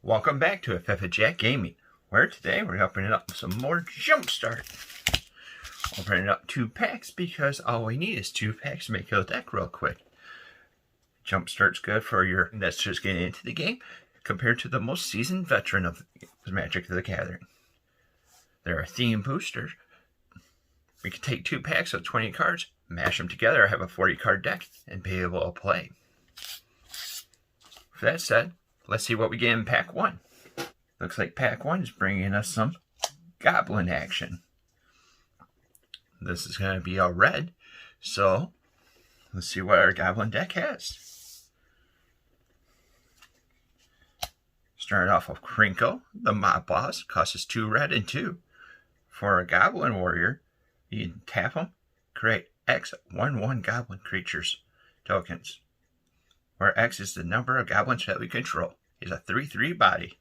Welcome back to FF Jack Gaming, where today we're opening up some more Jumpstart. Opening up 2 packs because all we need is 2 packs to make a deck real quick. Jumpstart's good for your that's just getting into the game compared to the most seasoned veteran of Magic the Gathering. There are theme boosters. We can take 2 packs of 20 cards, mash them together, have a 40 card deck, and be able to play. With that said, let's see what we get in pack 1. Looks like pack 1 is bringing us some Goblin action. This is going to be a red, so let's see what our Goblin deck has. Starting off with Krenko, the Mob Boss, costs us 2 red and 2. For a Goblin Warrior, you can tap them, create X 1/1 Goblin creatures tokens, where X is the number of goblins that we control. He's a 3/3 body.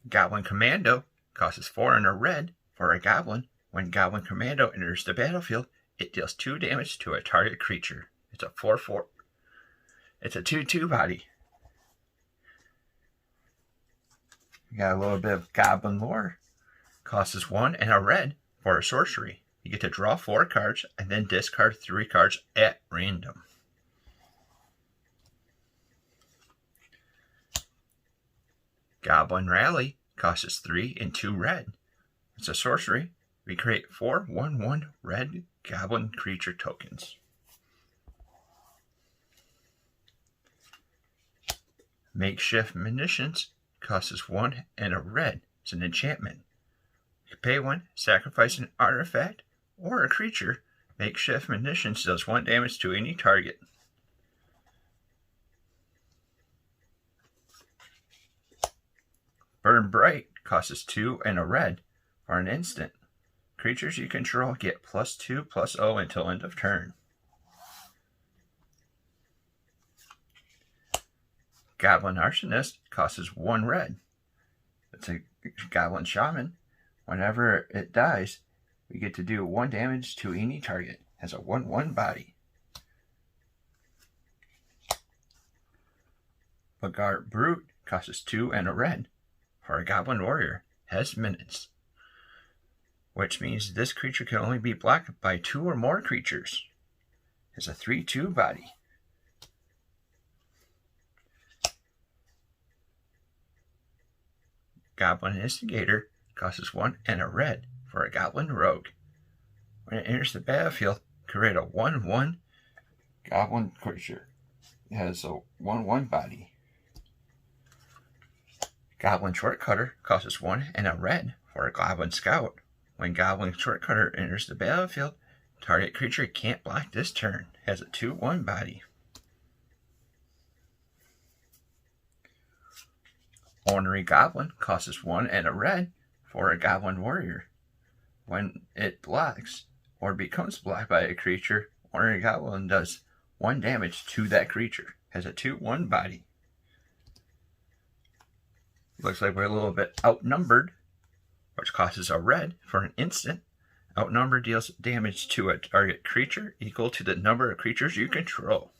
Goblin Commando costs 4 and a red. For a goblin, when Goblin Commando enters the battlefield, it deals 2 damage to a target creature. It's a 4/4. It's a 2/2 body. We got a little bit of Goblin Lore. Costs 1 and a red for a sorcery. You get to draw 4 cards and then discard 3 cards at random. Goblin Rally costs 3 and 2 red. It's a sorcery. We create 4 1/1 red goblin creature tokens. Makeshift Munitions costs 1 and a red. It's an enchantment. You pay 1, sacrifice an artifact or a creature. Makeshift Munitions does 1 damage to any target. Burn Bright costs 2 and a red. For an instant, creatures you control get +2/+0 until end of turn. Goblin Arsonist costs 1 red. It's a Goblin Shaman. Whenever it dies, we get to do 1 damage to any target. It has a 1/1 body. Boggart Brute costs 2 and a red. For a Goblin Warrior, has Menace, which means this creature can only be blocked by 2 or more creatures. It's a 3/2 body. Goblin Instigator costs 1 and a red. For a Goblin Rogue, when it enters the battlefield, create a 1/1 Goblin creature. It has a 1/1 body. Goblin Shortcutter costs 1 and a red. For a Goblin Scout, when Goblin Shortcutter enters the battlefield, target creature can't block this turn. It has a 2/1 body. Ornery Goblin costs 1 and a red. For a Goblin Warrior, when it blocks or becomes blocked by a creature, Ornery Goblin does 1 damage to that creature. Has a 2/1 body. Looks like we're a little bit outnumbered, which costs a red. For an instant, outnumbered deals damage to a target creature equal to the number of creatures you control.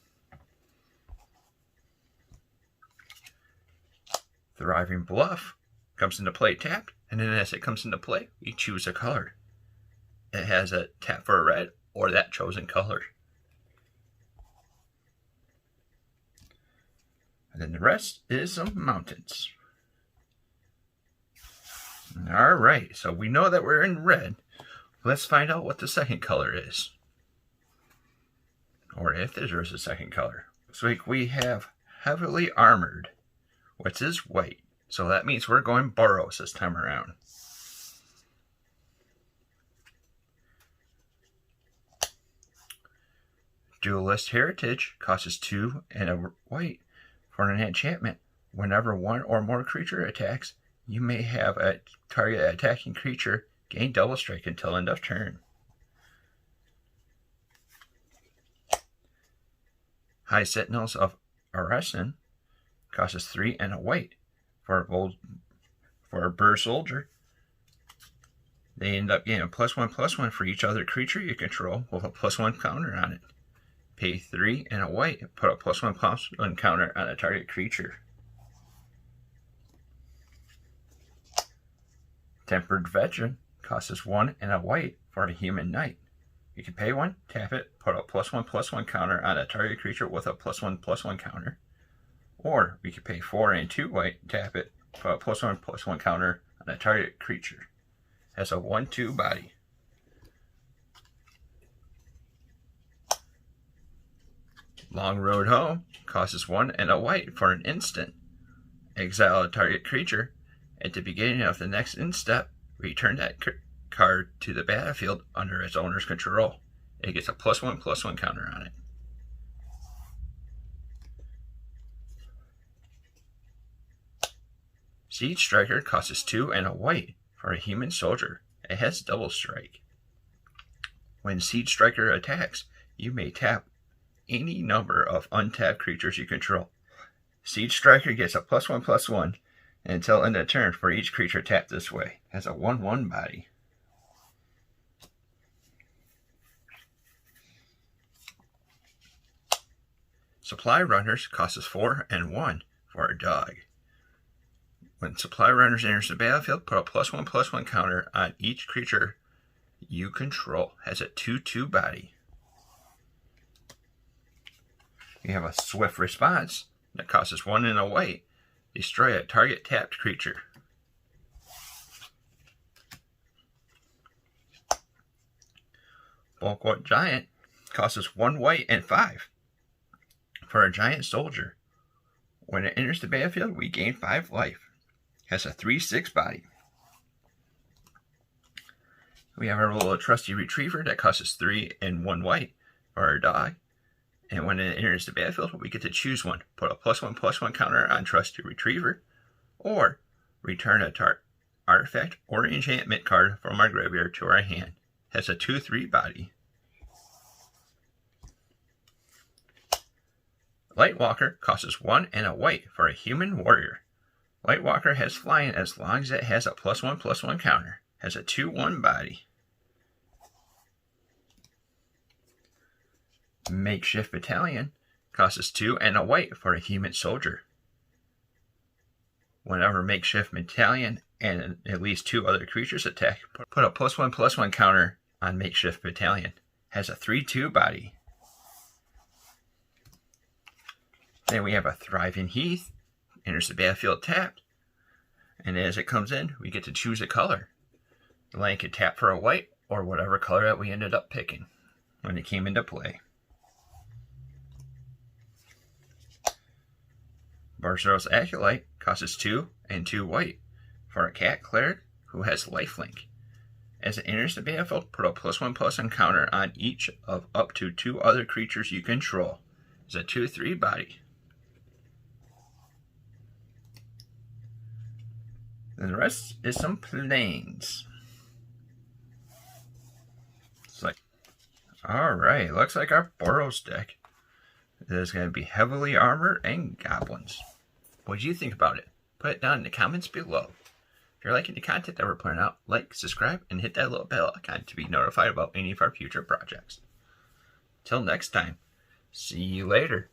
Thriving Bluff comes into play tapped, and then as it comes into play, we choose a color. It has a tap for a red or that chosen color. And then the rest is some mountains. Alright, so we know that we're in red. Let's find out what the second color is. Or if there is a second color. Looks like we have Heavily Armored, which is white. So that means we're going Boros this time around. Duelist Heritage costs 2 and a white. For an enchantment, whenever 1 or more creature attacks, you may have a target attacking creature gain double strike until end of turn. High Sentinels of Arasan costs 3 and a white. For a Burr Soldier, they end up getting a +1/+1 for each other creature you control with a +1 counter on it. Pay 3 and a white. Put a +1/+1 counter on a target creature. Tempered Veteran costs us 1 and a white for a human knight. You can pay 1, tap it, put a +1/+1 counter on a target creature with a +1/+1 counter. Or we could pay 4 and 2 white, tap it, put a +1/+1 counter on a target creature. Has a 1/2 body. Long Road Home costs us 1 and a white for an instant. Exile a target creature. At the beginning of the next end step, return that card to the battlefield under its owner's control. It gets a +1/+1 counter on it. Siege Striker costs us 2 and a white for a human soldier. It has double strike. When Siege Striker attacks, you may tap any number of untapped creatures you control. Siege Striker gets a +1/+1 until end of turn for each creature tapped this way. Has a 1/1 body. Supply Runners cost us 4 and 1 for a dog. When Supply Runners enters the battlefield, put a +1/+1 counter on each creature you control. Has a 2/2 body. We have a Swift Response that costs us 1 and a white. Destroy a target tapped creature. Bulwark Giant costs us 1 white and 5 for a giant soldier. When it enters the battlefield, we gain 5 life. Has a 3/6 body. We have our little trusty Retriever that costs us 3 and 1 white for our dog. And when it enters the battlefield, we get to choose one. Put a +1/+1 counter on Trusty Retriever, or return a artifact or enchantment card from our graveyard to our hand. Has a 2/3 body. Lightwalker costs us 1 and a white for a human warrior. Lightwalker has flying as long as it has a +1/+1 counter. Has a 2/1 body. Makeshift Battalion costs us 2 and a white for a human soldier. Whenever Makeshift Battalion and at least 2 other creatures attack, put a +1/+1 counter on Makeshift Battalion. Has a 3/2 body. Then we have a Thriving Heath. Enters the battlefield tapped. And as it comes in, we get to choose a color. The land can tap for a white or whatever color that we ended up picking when it came into play. Barceros Acolyte costs us 2 and 2 white for a cat cleric who has lifelink. As it enters the battlefield, put a +1/+1 counter on each of up to 2 other creatures you control. It's a 2/3 body. Then the rest is some planes. It's like, alright, looks like our Boros deck is going to be heavily armored and goblins. What did you think about it? Put it down in the comments below. If you're liking the content that we're putting out, like, subscribe, and hit that little bell icon to be notified about any of our future projects. Till next time, see you later.